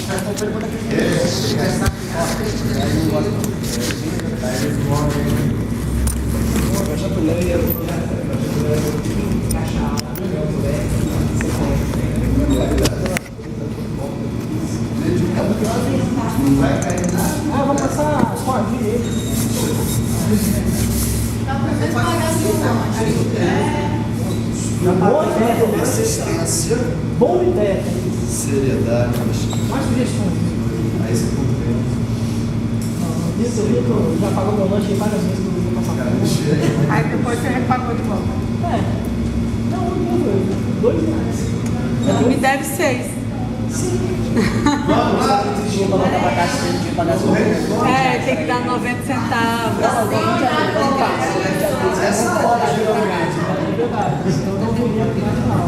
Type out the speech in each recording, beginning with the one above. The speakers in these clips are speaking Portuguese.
Vou passar a corvinha aí. Boa ideia. Persistência. Boa ideia. Seriedade. Mais sugestões. Aí você compreende. Isso, o Vitor já pagou meu lanche várias vezes que eu vou passar por Aí depois você repagou de volta. Não, R$2. Me deve 6. Vamos lá. Tinha pra botar pra caixa que ele tinha que pagar as coisas. É, tem que dar 90 centavos. Essa hora geralmente. É verdade. Eu não vou vir mais não.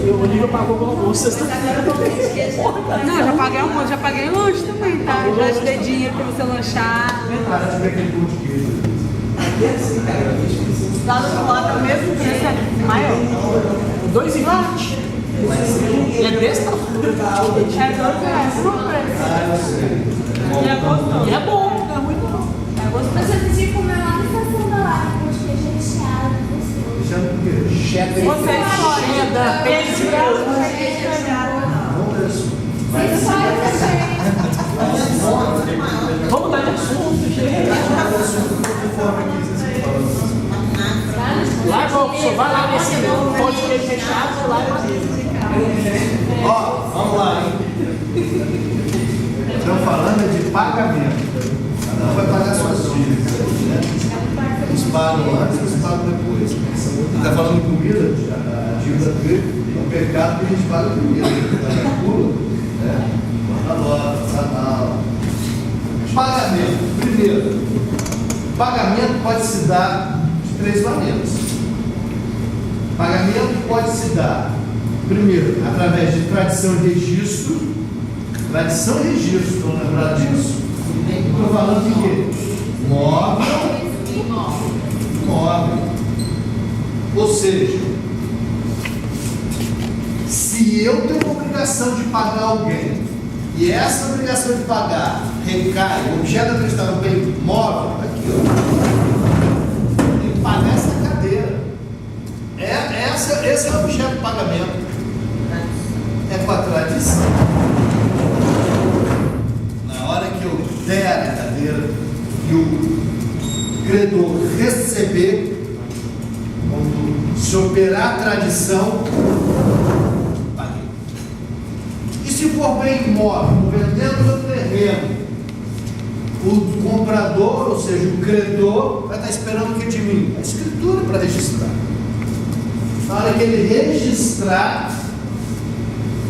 O Olívio pagou o almoço sexta-feira também. Não, já paguei almoço, já paguei lanche também, tá? Já te dei dinheiro pra você lanchar. Para de ver aquele pão de queijo. Lá do lado é o mesmo preço, é maior. R$2,20. E é desse tamanho. É R$2, super preço. E é gostoso. E é bom, é muito bom. É gostoso. Mas eu pedi comer lá na estação da Lapa, com os queijos recheados. Já por quê? Cheddar. Você escolhe. Cheddar. Queijo branco, queijo recheado. Vamos dar de assunto, gente. Lá, só vai lá nesse pão de queijo recheado, lá Ó, vamos lá, hein? Estão falando de pagamento. Cada um vai pagar suas dívidas. Né? Uns pagam antes, uns pagam depois. Está falando de comida, a dívida é um pecado que a gente paga primeiro. Paga pula, né? Na loja, canal. Pagamento. Primeiro, pagamento pode se dar de três maneiras. Pagamento pode se dar, primeiro, através de tradição e registro. Tradição e registro, estão lembrados disso? Estou falando de quê? Móvel. Ou seja, se eu tenho uma obrigação de pagar alguém e essa obrigação de pagar recai, o objeto da prestação é um bem móvel, aqui ó, tem que pagar essa cadeira. Esse é o objeto de pagamento. É com a tradição. Na hora que eu der a cadeira e o credor receber, quando se operar a tradição, paguei. E se for bem imóvel, vendendo o terreno, o comprador, ou seja, o credor, vai estar esperando o que de mim? A escritura para registrar. Na hora que ele registrar,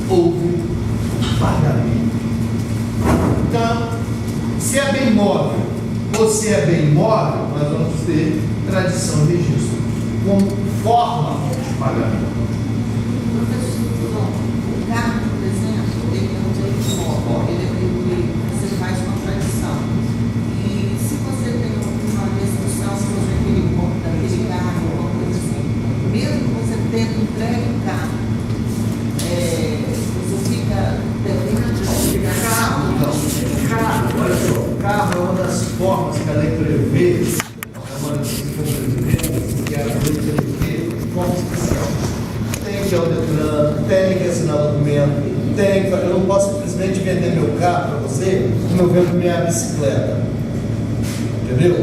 houve pagamento. Então, se é bem móvel ou se é bem imóvel, nós vamos ter tradição e registro como forma de pagamento. O carro, por exemplo, ele é um direito imóvel, ele é bem, você faz uma tradição. E se você tem uma restrição, se você querer comprar aquele carro, alguma coisa assim, mesmo que você tendo entregue o carro, você fica devendo Carro, olha só, o carro é uma das formas que a lei prevê, que a lei prevê, forma especial. Tem que ir ao Detran, tem que assinar o documento, tem que, eu não posso simplesmente vender meu carro para você como eu vendo minha bicicleta. Entendeu?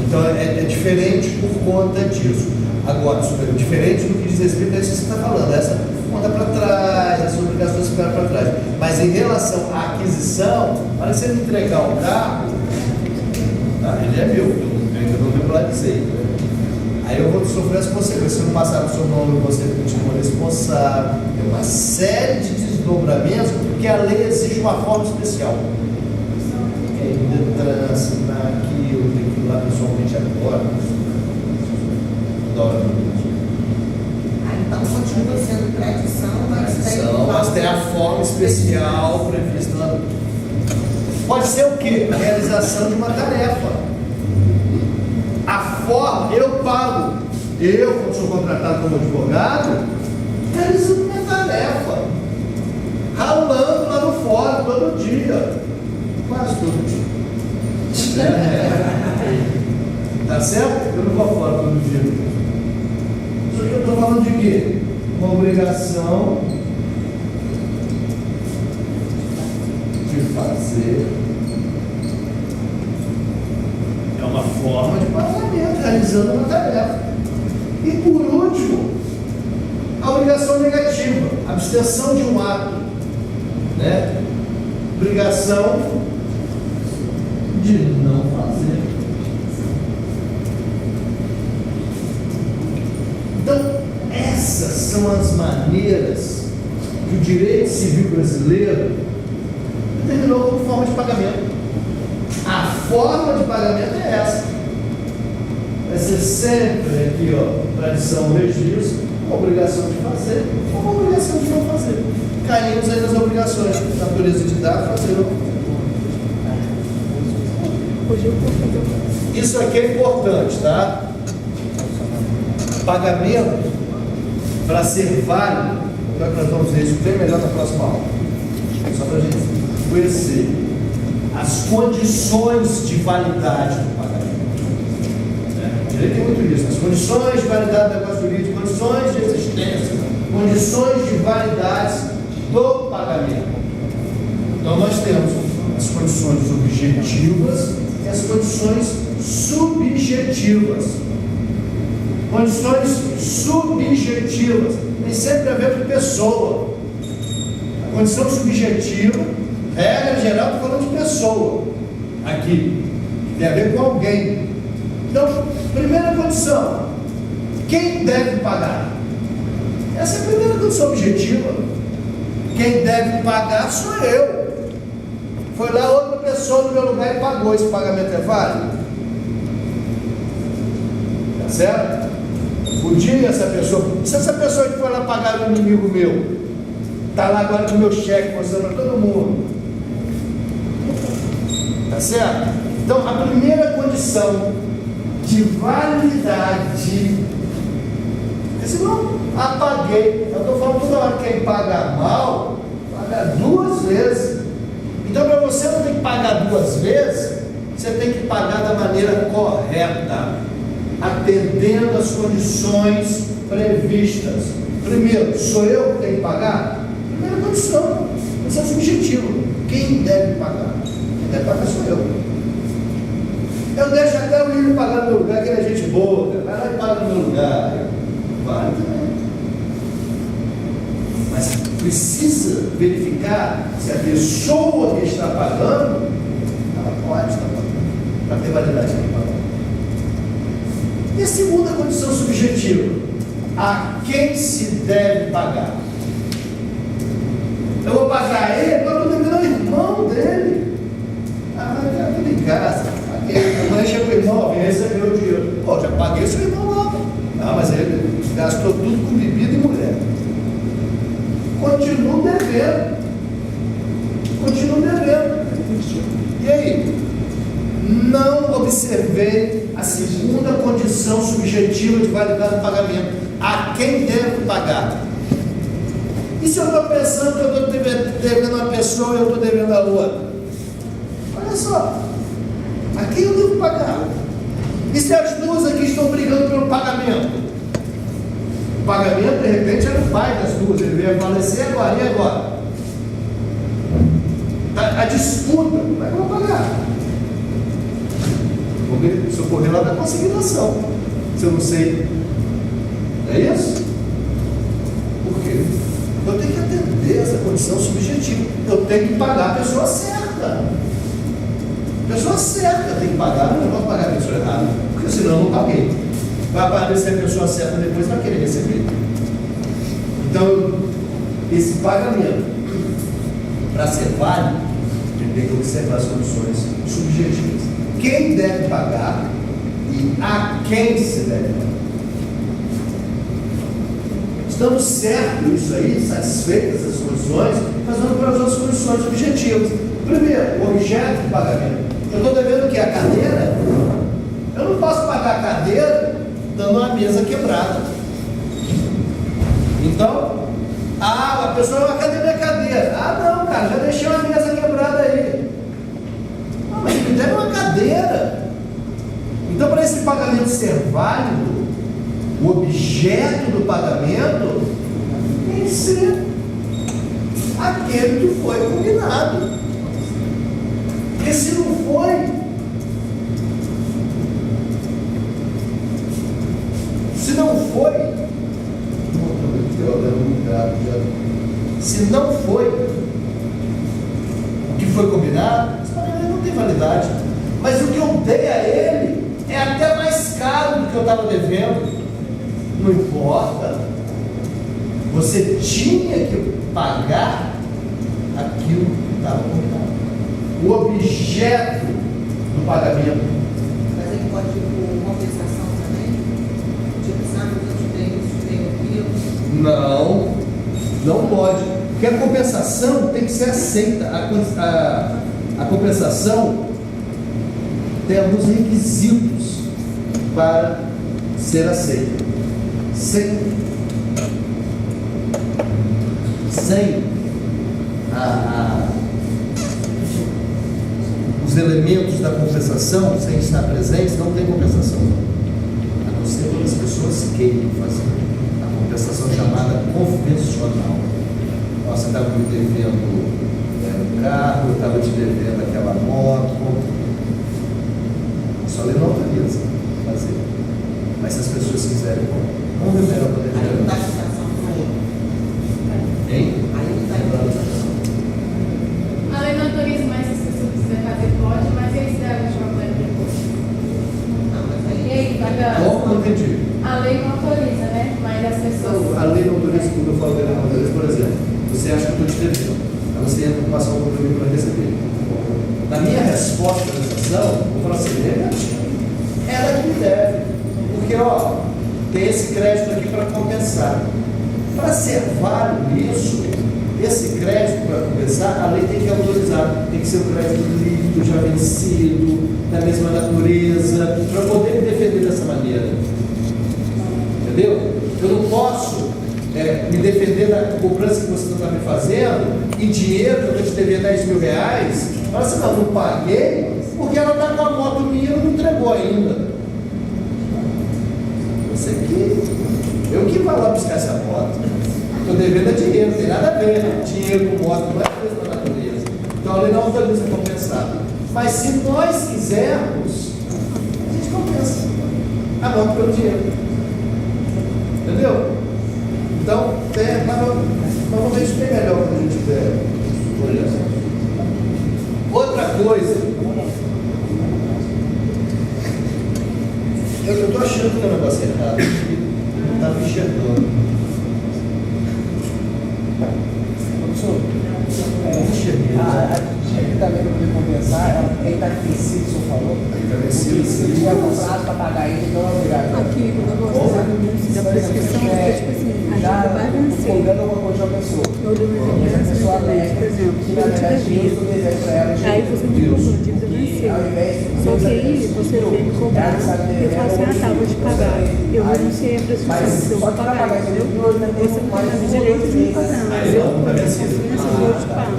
Então é diferente por conta disso. Agora, diferente do que diz respeito a isso que você está falando, essa conta para trás, as obrigações ficaram para trás. Mas em relação à aquisição, para você me entregar o carro, tá? Ele é meu, eu ainda não regularizei. Aí eu vou sofrer as consequências. Se eu não passar para o seu nome, você continua responsável. Tem uma série de desdobramentos, porque a lei exige uma forma especial. Detran, assinar aquilo, tem que ir lá pessoalmente agora. então continua sendo tradição, Mas tem a forma especial prevista na lei. Pode ser o quê? A realização de uma tarefa. A forma, eu pago. Eu, quando sou contratado como advogado, realizo minha tarefa. Ralando lá no fora todo dia. Quase todo dia. Tá certo? Eu não vou fora todo dia. Só que eu estou falando de quê? Uma obrigação de fazer. É uma forma de pagamento, realizando uma tarefa. E por último, a obrigação negativa, abstenção de um ato, né? Obrigação de não fazer. Então, essas são as maneiras que o direito civil brasileiro determinou como forma de pagamento. A forma de pagamento é essa. Vai ser sempre aqui, ó, tradição, registro, uma obrigação de fazer, ou uma obrigação de não fazer. Caímos aí nas obrigações, natureza de dar, fazer ou não fazer. Isso aqui é importante, tá? Pagamento, para ser válido, nós vamos ver isso bem melhor na próxima aula. Só para a gente conhecer as condições de validade do pagamento. O direito tem muito isso. As condições de validade do negócio jurídico, condições de existência, condições de validade do pagamento. Então nós temos as condições objetivas e as condições subjetivas. Condições subjetivas tem sempre a ver com pessoa. A condição subjetiva, regra geral, estou falando de pessoa aqui, tem a ver com alguém. Então, primeira condição: quem deve pagar? Essa é a primeira condição objetiva. Quem deve pagar sou eu. Foi lá outra pessoa no meu lugar e pagou. Esse pagamento é válido? Tá certo? Podia essa pessoa, se essa pessoa que foi lá pagar um inimigo meu, está lá agora com o meu cheque mostrando para todo mundo, tá certo? Então a primeira condição de validade, porque senão apaguei, eu estou falando toda hora que quem paga mal, paga duas vezes. Então para você não ter que pagar duas vezes, você tem que pagar da maneira correta, atendendo às condições previstas. Primeiro, sou eu que tenho que pagar? Primeira condição, condição subjetiva. Quem deve pagar? Quem deve pagar sou eu. Eu deixo até o William pagar no meu lugar, que ele é gente boa, vai lá e paga no meu lugar. Vale também. Mas precisa verificar se a pessoa que está pagando, ela pode estar pagando, para ter validade de pagamento. E a segunda condição subjetiva: a quem se deve pagar? Eu vou pagar ele, mas eu estou devendo ao irmão dele. Ah, mas está tudo em casa. Amanhã chega o irmão, vem receber o dinheiro. Pô, já paguei o seu irmão lá. Ah, mas ele gastou tudo com bebida e mulher. Continuo devendo. Continuo devendo. E aí? Não observei a segunda condição subjetiva de validade do pagamento: a quem devo pagar. E se eu estou pensando que eu estou devendo uma pessoa e eu estou devendo a outra? Olha só, a quem eu devo pagar? E se as duas aqui estão brigando pelo pagamento? O pagamento, de repente, era o pai das duas, ele veio falecer agora, e agora? A disputa, como é que eu vou pagar? Se eu correr lá da consignação, se eu não sei, é isso? Por quê? Eu tenho que atender essa condição subjetiva. Eu tenho que pagar a pessoa certa. A pessoa certa tem que pagar, eu não posso pagar a pessoa errada, porque senão eu não paguei. Vai aparecer a pessoa certa depois, vai querer receber. Então, esse pagamento, para ser válido, ele tem que observar as condições subjetivas. Quem deve pagar e a quem se deve pagar. Estamos certos isso aí, satisfeitas as condições, mas vamos para as outras condições objetivas. Primeiro, o objeto de pagamento. Eu estou devendo o quê? A cadeira? Eu não posso pagar a cadeira dando uma mesa quebrada. Então, a pessoa vai, cadê minha cadeira? Ah, não, cara, já deixei uma mesa para esse pagamento ser válido, o objeto do pagamento tem que ser aquele que foi combinado. Porque se não foi, se não foi o que foi combinado, esse pagamento não tem validade. Mas o que eu dei a ele é até mais caro do que eu estava devendo. Não importa. Você tinha que pagar aquilo que estava combinado. O objeto do pagamento. Mas ele pode ir por compensação também? Tipo, sabe, eu te dei aquilo. Não pode. Porque a compensação tem que ser aceita. A compensação tem alguns requisitos para ser aceita. Sem os elementos da compensação, sem estar presentes, não tem compensação. A não ser que as pessoas queiram fazer a compensação chamada convencional. Nossa, estava me devendo um carro, eu estava te devendo aquela moto. Só lei não autoriza fazer. Mas se as pessoas quiserem, vamos ver melhor poder Aí não dá ver. citação para ele. Hein? Aí não dá citação. A lei não autoriza, mas se as pessoas quiserem fazer, pode, mas eles devem de problema depois. Não, mas aí. E aí, pagando? Como? Não entendi. A lei não autoriza, né? Mas as pessoas. A lei não autoriza, quando eu falo que a lei não autoriza, por exemplo, você acha que eu estou te devendo. Aí você entra com passar um compromisso para receber. Na minha resposta à legislação, eu falo assim, negativo. Ela que me deve. Porque, ó, tem esse crédito aqui para compensar. Para ser válido isso, esse crédito para compensar, a lei tem que autorizar. Tem que ser um crédito líquido, já vencido, da mesma natureza, para poder me defender dessa maneira. Entendeu? Eu não posso me defender da cobrança que você está me fazendo em dinheiro, que eu estou te devendo 10 mil reais. Fala assim, não paguei, porque ela está com a moto minha e não entregou ainda. Você que eu que vou lá buscar essa moto. Estou devendo a dinheiro, não tem nada a ver. Dinheiro com moto não é a mesma natureza. Então a lei não autoriza compensar. Mas se nós quisermos, a gente compensa a moto pelo dinheiro. Entendeu? Então, mas vamos ver isso bem melhor quando a gente tiver olhando. Outra coisa, eu estou achando que é um negócio errado, não estava enxergando. Eu enxerguei. Aqui também para poder compensar, ele está vencido, o senhor falou. Aí está vencido, Se sim. tiver contrato para pagar ele, então é obrigado. Aqui, quando eu vou da prescrição, porque, tipo assim, a gente vai vencer. Colgando alguma coisa de uma pessoa. Eu dou uma lembrança de dívida, por exemplo, Que na eu te verdade eu devia. estou devendo para ela. Aí você me cobrou, a dívida venceu. Só que aí você veio me cobrar. Eu falo assim, ah tá, vou te pagar. Eu renunciei a prescrição, eu vou pagar, entendeu? Você não tem mais direito de me cobrar, mas eu vou te pagar.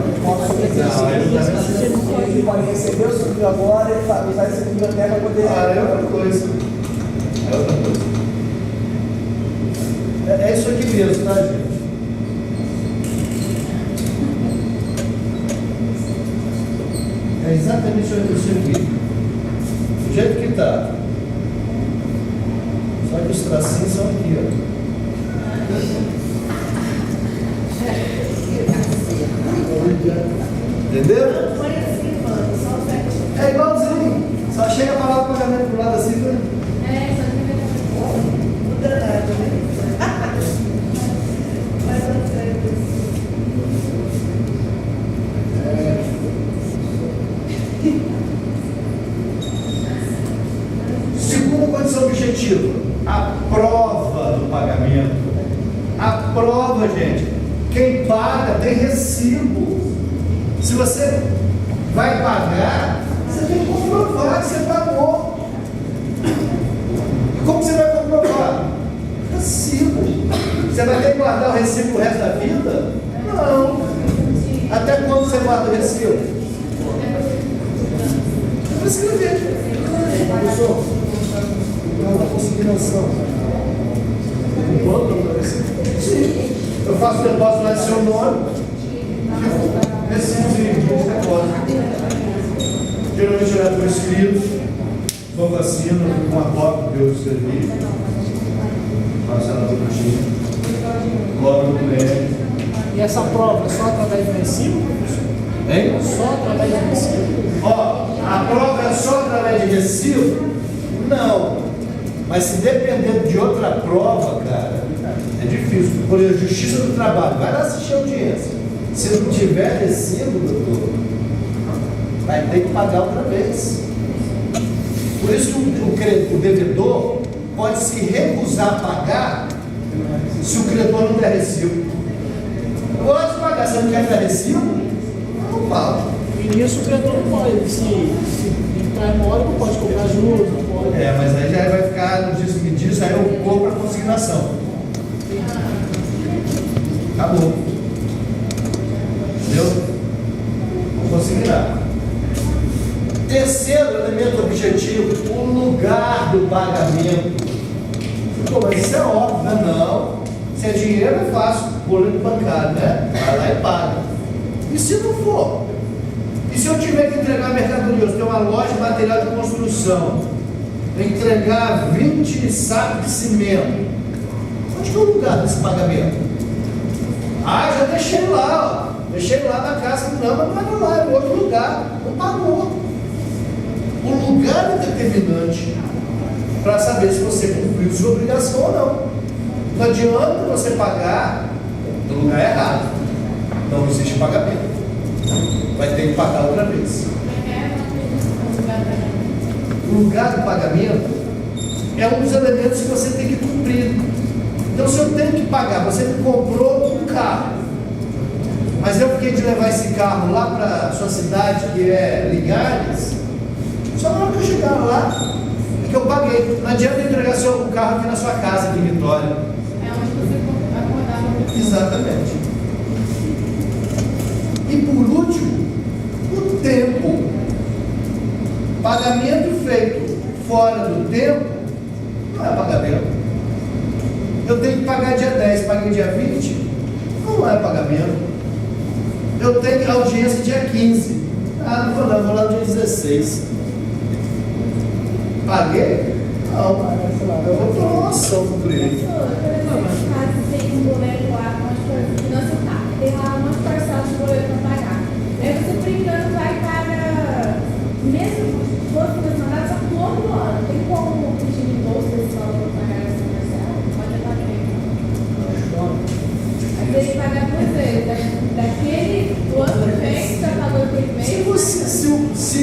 Você não pode. Ele pode receber o seu filho agora, ele vai usar esse filho até para poder. É outra coisa. É outra coisa. É isso aqui mesmo, tá, gente? É exatamente isso aqui. Do jeito que está. Só que os tracinhos são aqui, ó. Entendeu? É igualzinho. Só chega a palavra o pagamento pro lado assim, né? É, só que Segunda condição objetiva, a prova do pagamento. A prova, gente, quem paga tem recibo. Se você vai pagar, você tem que comprovar que você pagou. E como você vai comprovar? Recibo. Você vai ter que guardar o recibo o resto da vida? Não. Até quando você guarda o recibo? Você vai escrever. Professor, da consignação. Um plano para você. Sim. Eu faço o depósito lá de seu nome e preciso de depósito. Geralmente eu estou escrito, novo assino, com uma cópia que eu escrevi, passar na bonitinha, logo no documento. E essa prova é só através do recibo? Hein? Só através do recibo? Ó, a prova é só através de recibo? Não. Mas se depender de outra prova, cara, é difícil. Por exemplo, Justiça do Trabalho, vai lá assistir a audiência. Se não tiver recibo, doutor, vai ter que pagar outra vez. Por isso o devedor pode se recusar a pagar se o credor não der recibo. Pode pagar, se não quer dar recibo, não paga. E nisso o credor não pode, se entrar em mora, não pode cobrar juros, não pode. É, mas aí já vai ficar no dia seguinte disso, aí eu compro a consignação. Acabou. Entendeu? Vou consignar. Terceiro elemento objetivo, o lugar do pagamento. Pô, mas isso é óbvio, né? Não. Se é dinheiro é fácil, boleto bancário, né? Vai lá e paga. E se não for? E se eu tiver que entregar mercadoria? Eu tenho uma loja de material de construção, entregar 20 sacos de cimento. Onde que é o lugar desse pagamento? Ah, já deixei lá, ó. Deixei lá na casa. Não, mas não era lá, é outro lugar. Não pagou. O lugar é determinante para saber se você cumpriu sua obrigação ou não. Não adianta você pagar no lugar errado. Não existe pagamento. Vai ter que pagar outra vez. O lugar do pagamento é um dos elementos que você tem que cumprir. Então, se eu tenho que pagar, você me comprou um carro, mas eu fiquei de levar esse carro lá para a sua cidade, que é Linhares, só na hora que eu chegar lá, é que eu paguei. Não adianta eu entregar o carro aqui na sua casa, aqui em Vitória. É onde você acordava. Exatamente. E por último, o tempo. Pagamento feito fora do tempo não é pagamento. Eu tenho que pagar dia 10, paguei dia 20, não é pagamento. Eu tenho audiência dia 15. Ah, não vou não, vou lá no dia 16. Paguei? Não, eu vou tomar uma ação para o cliente. Caso tem um boleto lá, tem lá umas parcelas de boleto para pagar. Aí você, por engano, vai para mesmo todos os mandados, só que todo ano. Tem como pedir em bolsa esse valor para pagar essa parcela? Pode estar feito. Aí tem que pagar duas vezes. Daquele, do ano que vem, você pagou aquele mês. Se você se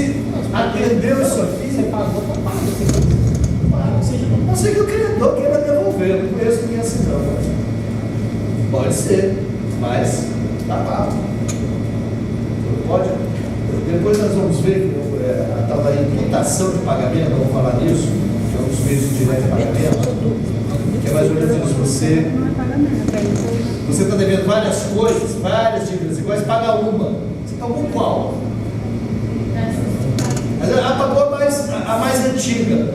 atendeu isso aqui, Você pagou, tá pago. não sei que o credor queira devolver, eu não conheço ninguém assim não. Pode ser, mas está pago. Pode. Depois nós vamos ver a tal da imputação de pagamento, vamos falar nisso, que é um dos meios diretos de pagamento, que é mais ou menos isso. Você está devendo várias coisas, várias dívidas iguais, paga uma. Você pagou qual? Mas ela pagou a mais antiga.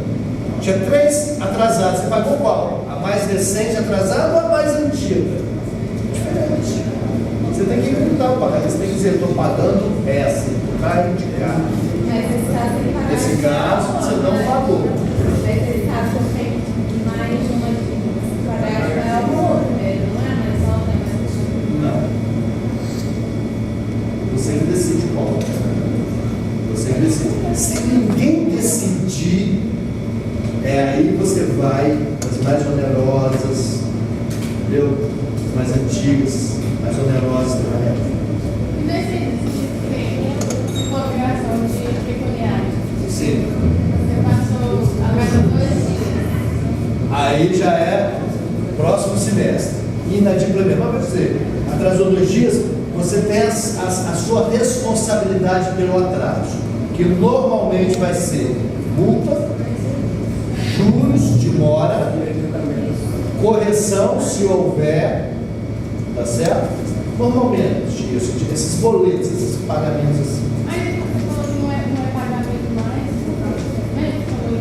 Tinha 3 atrasadas. Você pagou qual? A mais recente atrasada ou a mais antiga? Diferente. Você tem que imputar o pagamento. Você tem que dizer, eu estou pagando essa, para indicar. Mas esse caso ele paga. Nesse caso, você não pagou. Mas esse caso eu tenho mais uma pagar é o outro mesmo, não é mais alta, é mais antiga. Não. Você que decide qual. Você que decide. Se ninguém decidir, aí você vai as mais onerosas, entendeu? As mais antigas, mais onerosas também. E nesse tem colocação de pecuniário. Sim. Você passou a cada 2 dias. Aí já é próximo semestre. Inadimplemento. Mas vai dizer, atrasou 2 dias, você tem a sua responsabilidade pelo atraso, que normalmente vai ser multa, juros de mora, correção se houver, tá certo? Normalmente, esses boletos, esses pagamentos assim. Mas você falou que não é pagamento mais? Né? Você falou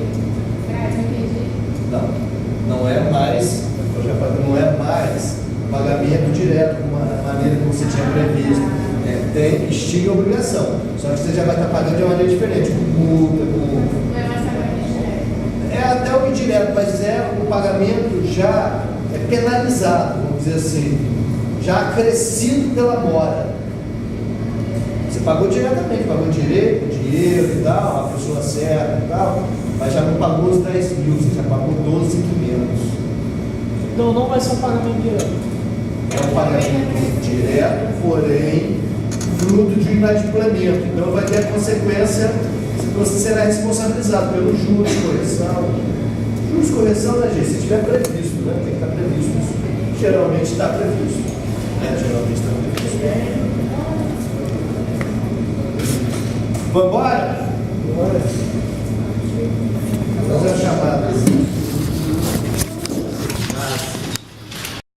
grave, eu entendi. pagamento direto, de uma maneira que você tinha previsto. Tem estima e obrigação. Só que você já vai estar pagando de uma maneira diferente, com multa, com. Não é mais pagamento direto. É até o indireto, mas é o pagamento já penalizado, vamos dizer assim, já acrescido pela mora. Você pagou diretamente, pagou dinheiro e tal, a pessoa certa e tal, mas já não pagou os 10 mil, você já pagou 12.500. Então não vai ser um pagamento direto. É um pagamento direto, porém fruto de inadimplemento. Então vai ter a consequência, você será responsabilizado pelos juros, correção. Juros, correção, né, gente? Se tiver previsto, né? Tem que estar previsto isso. Geralmente está previsto. Geralmente está previsto. Vamos embora?